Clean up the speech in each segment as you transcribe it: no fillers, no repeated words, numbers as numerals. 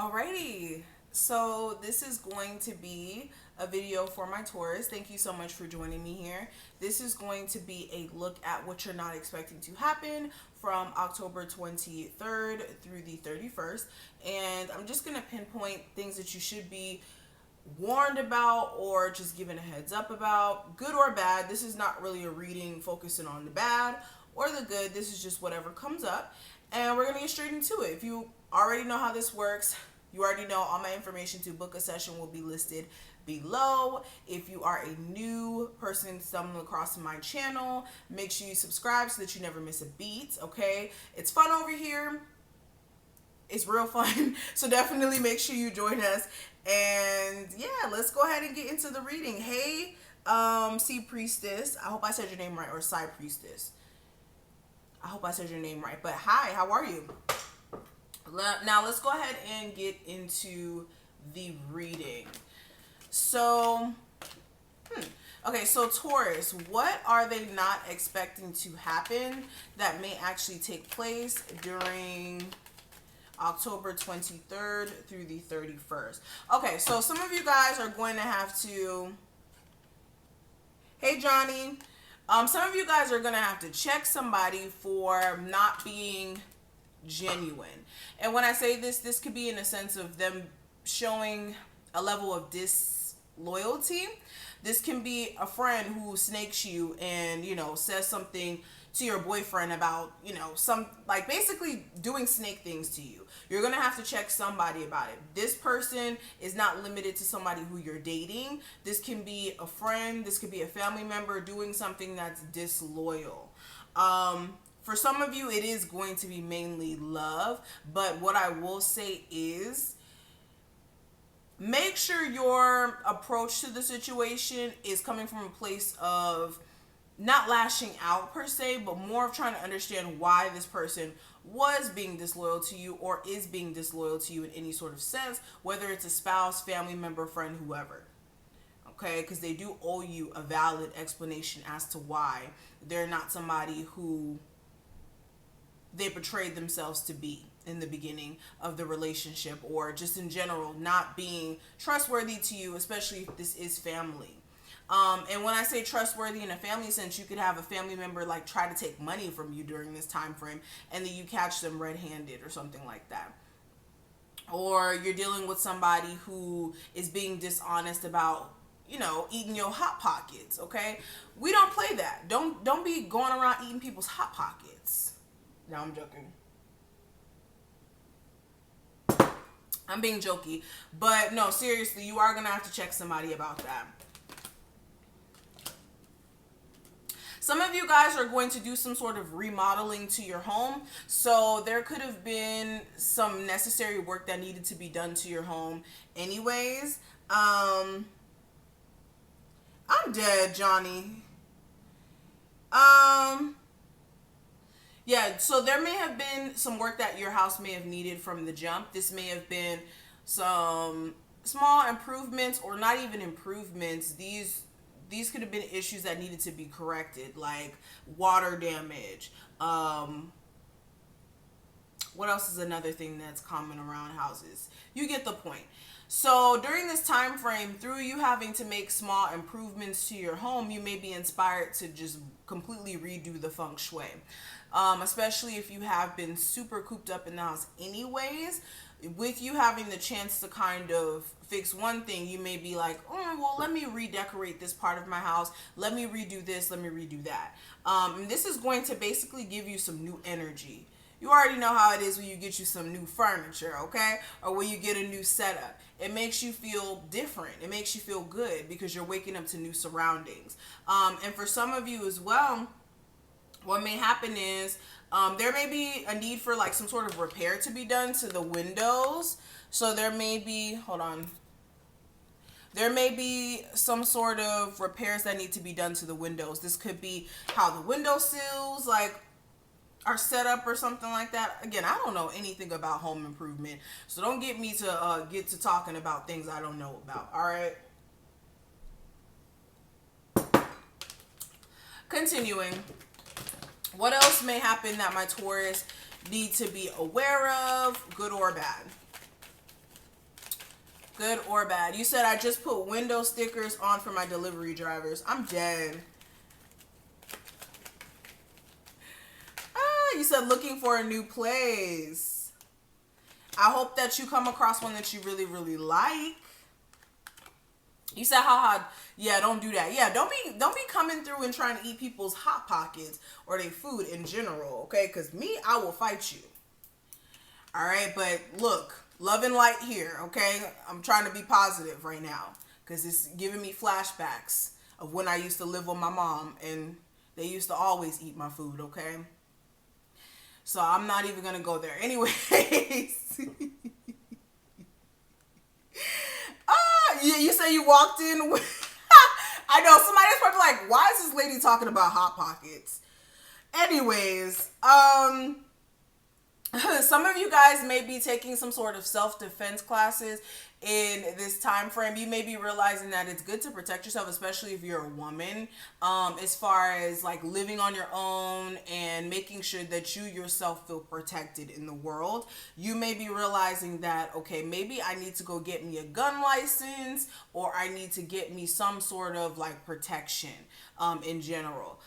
Alrighty, so this is going to be a video for my Taurus. Thank you so much for joining me here. This is going to be a look at what you're not expecting to happen from October 23rd through the 31st. And I'm just going to pinpoint things that you should be warned about or just given a heads up about, good or bad. This is not really a reading focusing on the bad or the good. This is just whatever comes up. And we're going to get straight into it. If you already know how this works, you already know all my information to book a session will be listed below. If you are a new person stumbling across my channel, make sure you subscribe so that you never miss a beat, okay? It's fun over here. It's real fun. So definitely make sure you join us. And yeah, let's go ahead and get into the reading. Hey, Sea Priestess. I hope I said your name right, or Psy Priestess. I hope I said your name right. But hi, how are you? Now let's go ahead and get into the reading. So, okay, so Taurus, what are they not expecting to happen that may actually take place during October 23rd through the 31st? Okay, so some of you guys are going to have to, hey Johnny, some of you guys are going to have to check somebody for not being genuine. And when I say this could be in a sense of them showing a level of disloyalty. This can be a friend who snakes you and, you know, says something to your boyfriend about, you know, some, like, basically doing snake things to you. You're gonna have to check somebody about it. This person is not limited to somebody who you're dating. This can be a friend, this could be a family member doing something that's disloyal. For some of you, it is going to be mainly love, but what I will say is make sure your approach to the situation is coming from a place of not lashing out per se, but more of trying to understand why this person was being disloyal to you or is being disloyal to you in any sort of sense, whether it's a spouse, family member, friend, whoever. Okay, because they do owe you a valid explanation as to why they're not somebody who they portrayed themselves to be in the beginning of the relationship, or just in general not being trustworthy to you, especially if this is family. And when I say trustworthy in a family sense, you could have a family member like try to take money from you during this time frame and then you catch them red-handed or something like that. Or you're dealing with somebody who is being dishonest about, you know, eating your hot pockets, okay? We don't play that. Don't be going around eating people's hot pockets. No, I'm joking. I'm being jokey. But no, seriously, you are going to have to check somebody about that. Some of you guys are going to do some sort of remodeling to your home. So there could have been some necessary work that needed to be done to your home anyways. I'm dead, Johnny. Yeah, so there may have been some work that your house may have needed from the jump. This may have been some small improvements or not even improvements. These could have been issues that needed to be corrected, like water damage. What else is another thing that's common around houses? You get the point. So during this time frame, through you having to make small improvements to your home, you may be inspired to just completely redo the feng shui. Especially if you have been super cooped up in the house anyways. With you having the chance to kind of fix one thing, you may be like, oh, well, let me redecorate this part of my house. Let me redo this. Let me redo that. And this is going to basically give you some new energy. You already know how it is when you get you some new furniture, okay? Or when you get a new setup. It makes you feel different. It makes you feel good because you're waking up to new surroundings. And for some of you as well, what may happen is there may be a need for like some sort of repair to be done to the windows. So there may be, hold on. There may be some sort of repairs that need to be done to the windows. This could be how the window sills like are set up or something like that. Again, I don't know anything about home improvement, so don't get me to get to talking about things I don't know about. All right. Continuing. What else may happen that my Taurus need to be aware of, good or bad? Good or bad? You said I just put window stickers on for my delivery drivers. I'm dead. You said looking for a new place. I hope that you come across one that you really, really like. You said, haha, yeah, don't do that. Yeah, don't be coming through and trying to eat people's hot pockets or their food in general, okay? Because me, I will fight you. All right, but look, love and light here, okay? I'm trying to be positive right now because it's giving me flashbacks of when I used to live with my mom and they used to always eat my food, okay? So I'm not even going to go there. Anyways. You say you walked in with... I know, somebody's probably like, why is this lady talking about Hot Pockets? Anyways, some of you guys may be taking some sort of self-defense classes in this time frame. You may be realizing that it's good to protect yourself, especially if you're a woman, as far as like living on your own and making sure that you yourself feel protected in the world. You may be realizing that, okay, maybe I need to go get me a gun license, or I need to get me some sort of like protection in general.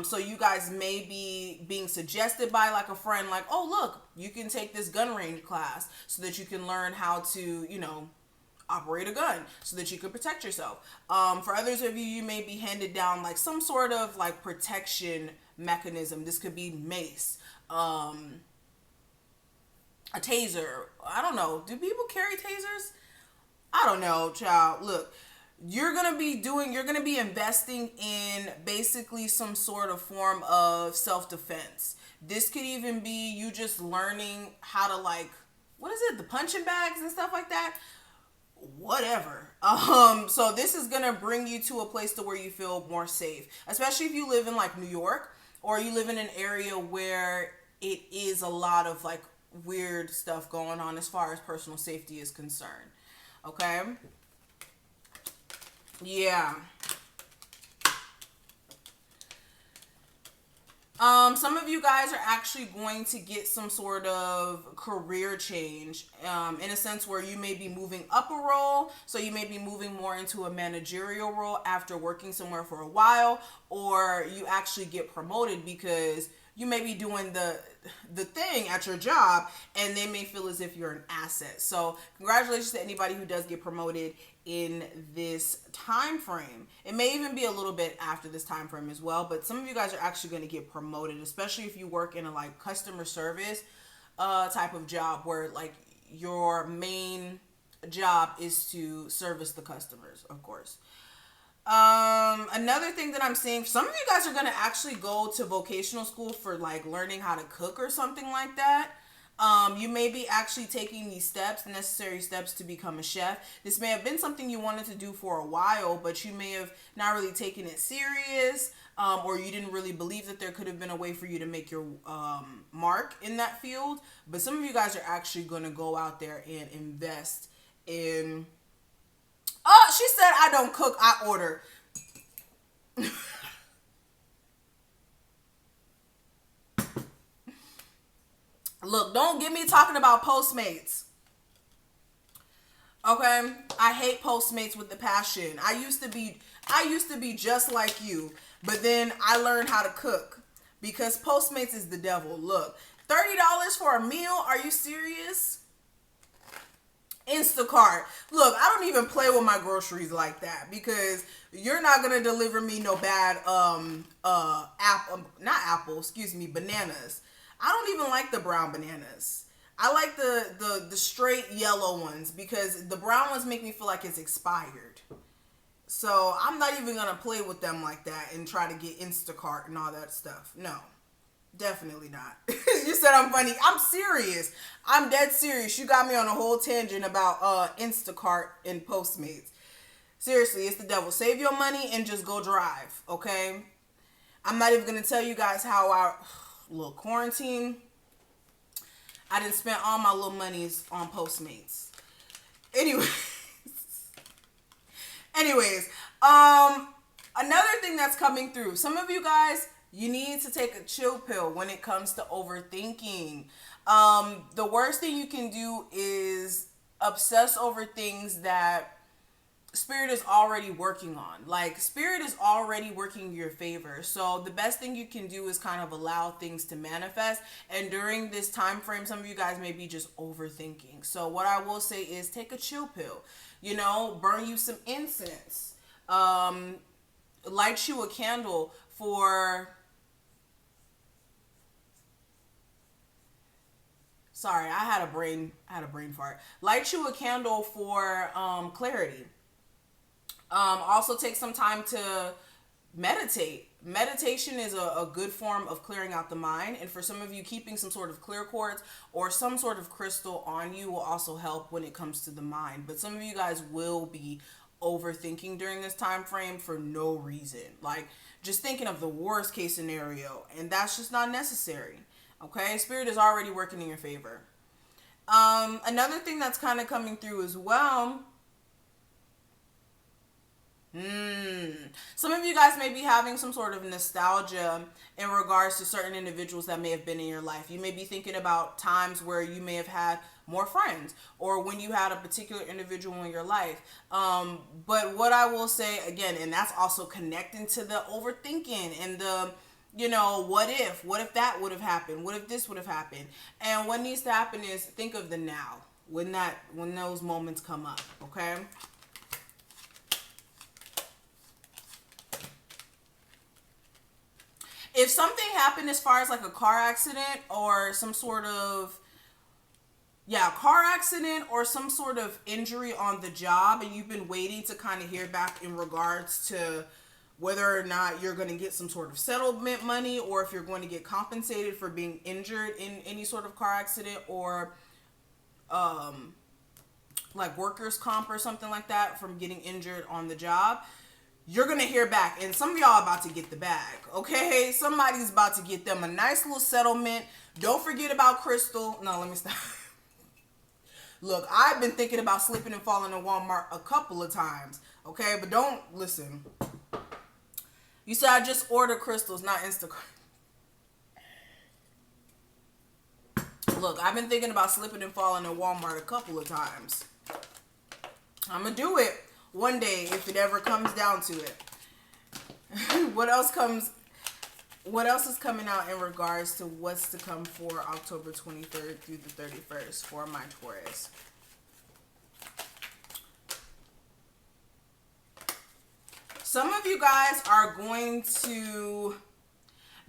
So you guys may be being suggested by like a friend, like, oh, look, you can take this gun range class so that you can learn how to, you know, operate a gun so that you can protect yourself. For others of you, you may be handed down like some sort of like protection mechanism. This could be mace, a taser. I don't know. Do people carry tasers? I don't know, child. Look. You're going to be investing in basically some sort of form of self-defense. This could even be you just learning how to like, what is it? The punching bags and stuff like that. Whatever. So this is going to bring you to a place to where you feel more safe, especially if you live in like New York, or you live in an area where it is a lot of like weird stuff going on as far as personal safety is concerned. Okay. Yeah. Some of you guys are actually going to get some sort of career change, in a sense where you may be moving up a role. So you may be moving more into a managerial role after working somewhere for a while, or you actually get promoted because you may be doing the thing at your job and they may feel as if you're an asset. So congratulations to anybody who does get promoted in this time frame. It may even be a little bit after this time frame as well, but some of you guys are actually going to get promoted, especially if you work in a like customer service type of job where like your main job is to service the customers, of course. Another thing that I'm seeing, some of you guys are going to actually go to vocational school for like learning how to cook or something like that. You may be actually taking these steps, necessary steps to become a chef. This may have been something you wanted to do for a while, but you may have not really taken it serious, or you didn't really believe that there could have been a way for you to make your mark in that field. But some of you guys are actually going to go out there and invest in... Oh, she said, I don't cook, I order. Look, don't get me talking about Postmates. Okay? I hate Postmates with the passion. I used to be just like you, but then I learned how to cook because Postmates is the devil. Look, $30 for a meal? Are you serious? Instacart. Look, I don't even play with my groceries like that because you're not gonna deliver me no bad bananas. I don't even like the brown bananas. I like the straight yellow ones because the brown ones make me feel like it's expired. So I'm not even gonna play with them like that and try to get Instacart and all that stuff. No. Definitely not. You said I'm funny. I'm serious. I'm dead serious. You got me on a whole tangent about Instacart and Postmates. Seriously, it's the devil. Save your money and just go drive, okay? I'm not even going to tell you guys how our little quarantine, I didn't spend all my little monies on Postmates. Anyways, another thing that's coming through. Some of you guys, you need to take a chill pill when it comes to overthinking. The worst thing you can do is obsess over things that Spirit is already working on. Like, Spirit is already working in your favor. So the best thing you can do is kind of allow things to manifest. And during this time frame, some of you guys may be just overthinking. So what I will say is take a chill pill. You know, burn you some incense. Light you a candle for... Sorry, I had a brain fart. Light you a candle for clarity. Also take some time to meditate. Meditation is a good form of clearing out the mind. And for some of you, keeping some sort of clear quartz or some sort of crystal on you will also help when it comes to the mind. But some of you guys will be overthinking during this time frame for no reason. Like, just thinking of the worst case scenario. And that's just not necessary. Okay? Spirit is already working in your favor. Another thing that's kind of coming through as well... Some of you guys may be having some sort of nostalgia in regards to certain individuals that may have been in your life. You may be thinking about times where you may have had more friends or when you had a particular individual in your life. But what I will say again, and that's also connecting to the overthinking and the, you know, what if that would have happened? What if this would have happened? And what needs to happen is think of the now when those moments come up. Okay. If something happened as far as like a car accident or some sort of, car accident or some sort of injury on the job, and you've been waiting to kind of hear back in regards to whether or not you're going to get some sort of settlement money or if you're going to get compensated for being injured in any sort of car accident or like workers' comp or something like that from getting injured on the job, you're going to hear back. And some of y'all about to get the bag, okay? Somebody's about to get them a nice little settlement. Don't forget about Kristal. No, let me stop. Look, I've been thinking about slipping and falling in Walmart a couple of times, okay? But don't, listen. You said I just ordered crystals, not Instacart. Look, I've been thinking about slipping and falling in Walmart a couple of times. I'm going to do it one day if it ever comes down to it. What else is coming out in regards to what's to come for October 23rd through the 31st for my Taurus? Some of you guys are going to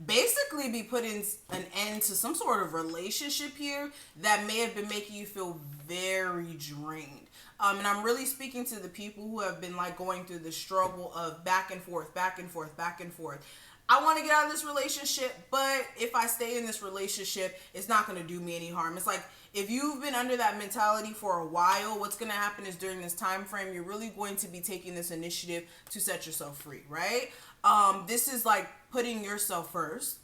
basically be putting an end to some sort of relationship here that may have been making you feel very drained. And I'm really speaking to the people who have been like going through the struggle of back and forth, back and forth, back and forth. I want to get out of this relationship, but if I stay in this relationship, it's not going to do me any harm. It's like if you've been under that mentality for a while, what's going to happen is during this time frame, you're really going to be taking this initiative to set yourself free, right? This is like putting yourself first.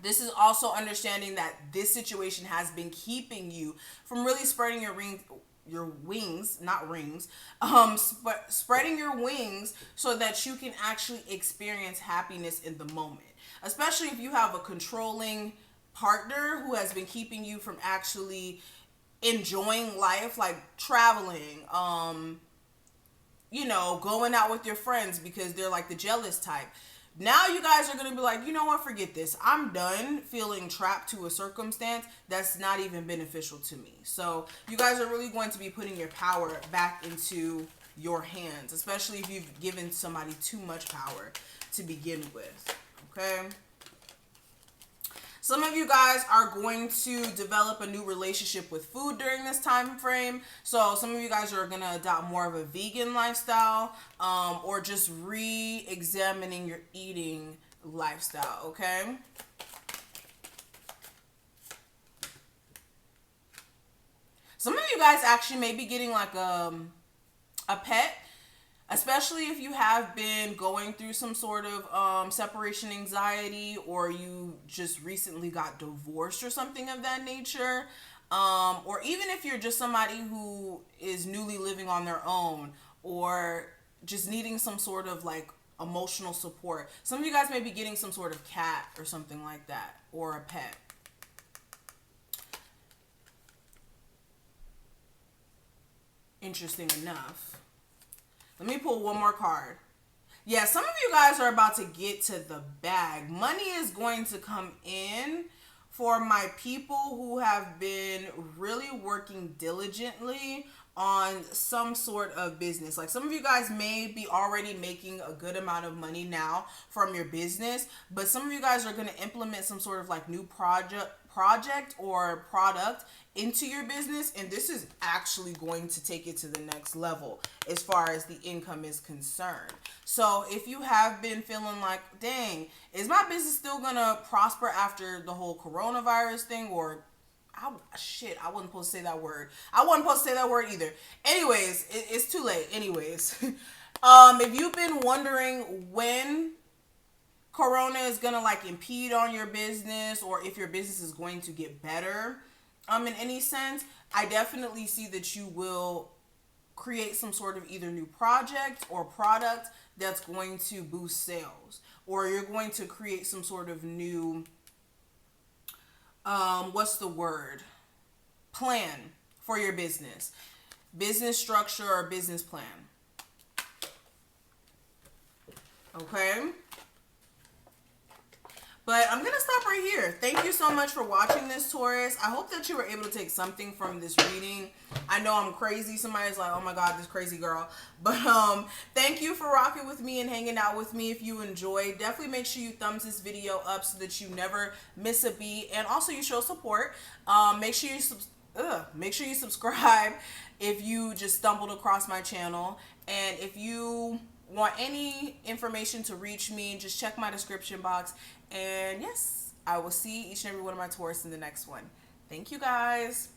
This is also understanding that this situation has been keeping you from really spreading your wings, not rings, spreading your wings so that you can actually experience happiness in the moment. Especially if you have a controlling partner who has been keeping you from actually enjoying life, like traveling, going out with your friends because they're like the jealous type. Now you guys are going to be like, you know what, forget this. I'm done feeling trapped to a circumstance that's not even beneficial to me. So you guys are really going to be putting your power back into your hands, especially if you've given somebody too much power to begin with, okay? Some of you guys are going to develop a new relationship with food during this time frame. So some of you guys are going to adopt more of a vegan lifestyle, or just re-examining your eating lifestyle, okay? Some of you guys actually may be getting like a pet. Especially if you have been going through some sort of separation anxiety, or you just recently got divorced or something of that nature. Or even if you're just somebody who is newly living on their own or just needing some sort of like emotional support. Some of you guys may be getting some sort of cat or something like that, or a pet. interesting enough. Let me pull one more card. Yeah, some of you guys are about to get to the bag. Money is going to come in for my people who have been really working diligently on some sort of business. Like, some of you guys may be already making a good amount of money now from your business, but some of you guys are going to implement some sort of like new project or product into your business, and this is actually going to take it to the next level as far as the income is concerned. So if you have been feeling like, dang, is my business still gonna prosper after the whole coronavirus thing? Or I wasn't supposed to say that word. I wasn't supposed to say that word either. Anyways, it's too late. Anyways, if you've been wondering when corona is gonna like impede on your business, or if your business is going to get better, in any sense, I definitely see that you will create some sort of either new project or product that's going to boost sales, or you're going to create some sort of new plan for your business structure or business plan. Okay, but I'm gonna stop right here. Thank you so much for watching this, Taurus. I hope that you were able to take something from this reading. I know I'm crazy. Somebody's like, oh my god, this crazy girl. But thank you for rocking with me and hanging out with me. If you enjoyed, definitely make sure you thumbs this video up so that you never miss a beat, and also you show support. Make sure you subscribe if you just stumbled across my channel. And if you want any information to reach me, just check my description box. And yes, I will see each and every one of my Taurus in the next one. Thank you, guys.